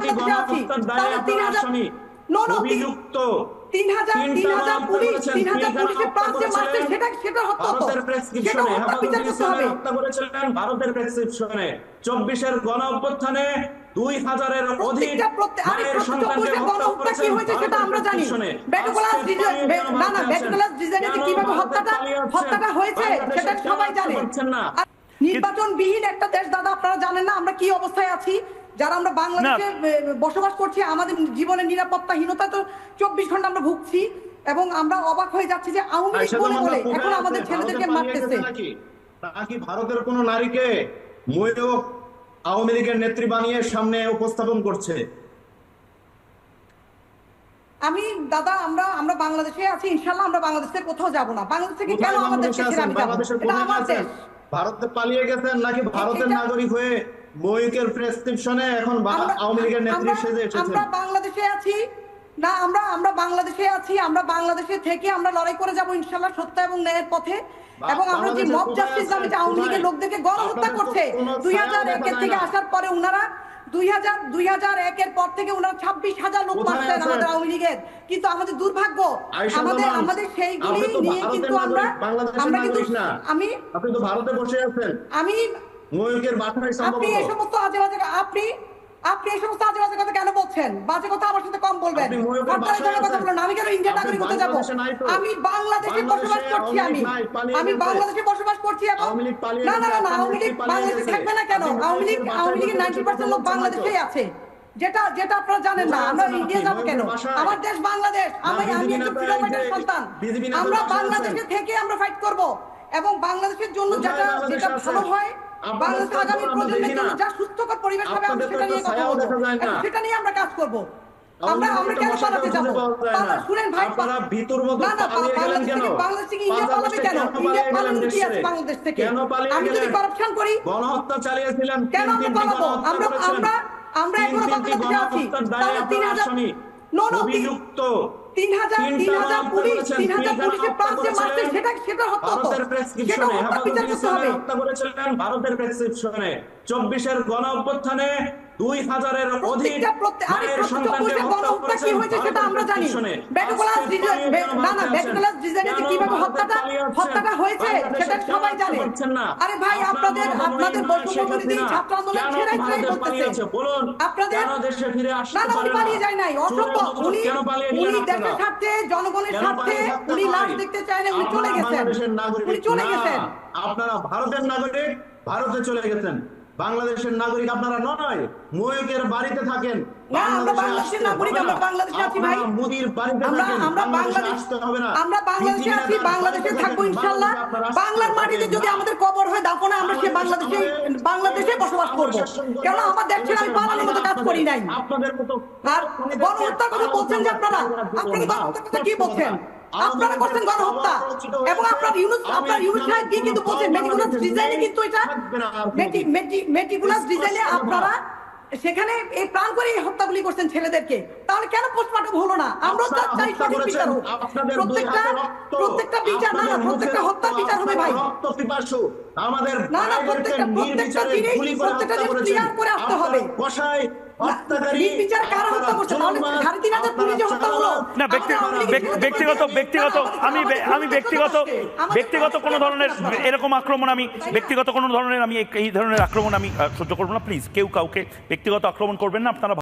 তিনটি গণহত্যার দায়ে আপনারা আসামি, অভিযুক্ত। 3000 পুলিশের প্রাণ যে মারছে সেটা হত্যা তো, ভারতের প্রেসক্রিপশনে হেফাজত ইসলামের হত্যা করেছিলেন ভারতের প্রেসক্রিপশনে। 24-এর গণ অভ্যুত্থানে 2000-এর অধিক মায়ের সন্তানকে হত্যা করেছেন সেটা আমরা জানি। কিভাবে হত্যাটা হয়েছে সেটা সবাই জানে। নির্বাচনবিহীন একটা দেশ দাদা, আপনারা জানেন না আমরা কি অবস্থায় আছি। যারা আমরা বাংলাদেশে বসবাস করছি আমাদের জীবনের নিরাপত্তাহীনতা তো 24 ঘন্টা আমরা ভুগছি, এবং আমরা অবাক হয়ে যাচ্ছি যে আওয়ামী লীগ বলে বলে এখন আমাদের ছেলেদেরকে মারতেছে। নাকি ভারতের কোন নারীকে ময়ূরক আওয়ামী লীগের নেত্রী বানিয়ে সামনে উপস্থাপন করছে? আমি দাদা আমরা বাংলাদেশে আছি, ইনশাআল্লাহ আমরা বাংলাদেশে কোথাও যাব না। বাংলাদেশ থেকে কেন আমাদের দেশে আমি যাব? এটা আমার দেশ। ভারতে পালিয়ে গেছেন নাকি ভারতের নাগরিক হয়ে ময়ূকের প্রেসক্রিপশনে এখন আওয়ামী লীগের নেত্রী সেজে এসেছেন? আমরা বাংলাদেশে আছি না, আমরা বাংলাদেশে আছি। আমরা বাংলাদেশে থেকে আমরা লড়াই করে যাব ইনশাআল্লাহ সত্য এবং ন্যায়ের পথে। এবং আমরা যে মব জাস্টিস দাবি, যে আওয়ামী লীগের লোকদেরকে গণহত্যা করছে 2001 থেকে আসার পরে, উনারা 2001-এর পর থেকে উনারা 26,000 লোক মারছেন আমাদের আওয়ামী লীগের। কিন্তু আমাদের দুর্ভাগ্য আমাদের সেইগুলি নিয়ে কিন্তু আমরা কিন্তু আপনি তো ভারতে বসে আছেন। আমি ময়ূকের বাসায় আপনি এই সমস্ত আজে বাজে কথা কেন বলছেন? বাজে কথা আমার সাথে কম বলবেন। কথা বলেন, আমি কেন ইন্ডিয়ান নাগরিক হতে যাব? আমি বাংলাদেশে বসবাস করছি। আমি বাংলাদেশে বসবাস করছি। না আওয়ামী লীগ বাংলাদেশে থাকবে না কেন? আওয়ামী লীগের 90% লোক বাংলাদেশেই আছে, যেটা আপনারা জানেন না। আমরা ইন্ডিয়া যাবো কেন? আমার দেশ বাংলাদেশ। আমি একজন ফ্রিডম ফাইটার সন্তান। আমরা বাংলাদেশে থেকে আমরা ফাইট করব, এবং বাংলাদেশের জন্য যেটা ভালো হয়, বাংলাদেশের আগামী প্রজন্মের জন্য যা সুস্থকর পরিবেশ হবে আমরা সেটা নিয়ে কথা বলবো, সেটা নিয়ে আমরা কাজ করব। আমরা কেন পালাতে যাব? শুনেন ভাই, আপনারা ভিতর মতো পালিয়ে গেলেন কেন? বাংলাদেশ থেকে ইন্ডিয়া পালাবে কেন? ইন্ডিয়া পালানো কি আছে বাংলাদেশ থেকে? আমি যদি কারাপশন করি, গণহত্যা চালিয়েছিলেন, কেন আমরা পালাবো? আমরা এখনো বাংলাদেশে আছি। তাহলে 3000 অভিযুক্ত 3000 পুলিশের প্রাণ যে মারছে সেটা হত্যা তো, ভারতের প্রেসক্রিপশনে হেফাজত ইসলামের হত্যা করেছিলেন ভারতের প্রেসক্রিপশনে। 24-এর গণ অভ্যুত্থানে 2000-এর অধিক মায়ের সন্তানকে হত্যা করেছেন সেটা আমরা জানি। কিভাবে হত্যাটা হয়েছে সেটা সবাই জানে। আরে ভাই, আপনাদের বৈষম্যবিরোধী ছাত্র আন্দোলন ছেড়াই বলতেছে বলুন আপনাদের কেন দেশে ফিরে আসতে পারেন না? পালিয়ে যায় নাই, অসম্ভব। উনি দেশের স্বার্থে, জনগণের স্বার্থে উনি লাশ দেখতে চায় না, উনি চলে গেছেন। আপনারা ভারতের নাগরিক, ভারতে চলে গেছেন। বাংলাদেশের নাগরিক আপনারা নয়, ময়ূকের বাড়িতে থাকেন। আমরা বাংলাদেশের নাগরিক, আমরা বাংলাদেশে আছি ভাই। মোদির বাড়িতে থাকেন, আমরা বাংলাদেশে আছি, বাংলাদেশে থাকবো ইনশাআল্লাহ। বাংলার মাটিতে যদি আমাদের কবর হয় দাফনে, আমরা সে বাংলাদেশে বসবাস করবো। কেন আমার দেশ ছেড়ে আমি পালানোর মতো কাজ করি নাই। আপনাদের মতো আর গণহত্যার কথা বলছেন যে আপনারা গণহত্যার কথা কি বলছেন? আপনারা করছেন গণহত্যা, এবং আপনার ইউনুস সাহেব কি কিন্তু বলছেন মেটিকুলাস ডিজাইনে, কিন্তু এটা মেটিকুলাস ডিজাইনে আপনারা সেখানে এই প্ল্যান করে এই হত্যাগুলি করছেন ছেলেদেরকে। তাহলে কেন পোস্টমর্টম হলো না? আমরাও চাই সঠিক বিচার হোক। প্রত্যেকটা বিচার প্রত্যেকটা হত্যার বিচার হবে ভাই। আমাদের প্রত্যেকটা জিনিস ক্লিয়ার করে আসতে হবে। ব্যক্তিগত কোনো ধরনের এরকম আক্রমণ আমি এই ধরনের আক্রমণ আমি সহ্য করবো না। প্লিজ কেউ কাউকে ব্যক্তিগত আক্রমণ করবেন না আপনারা।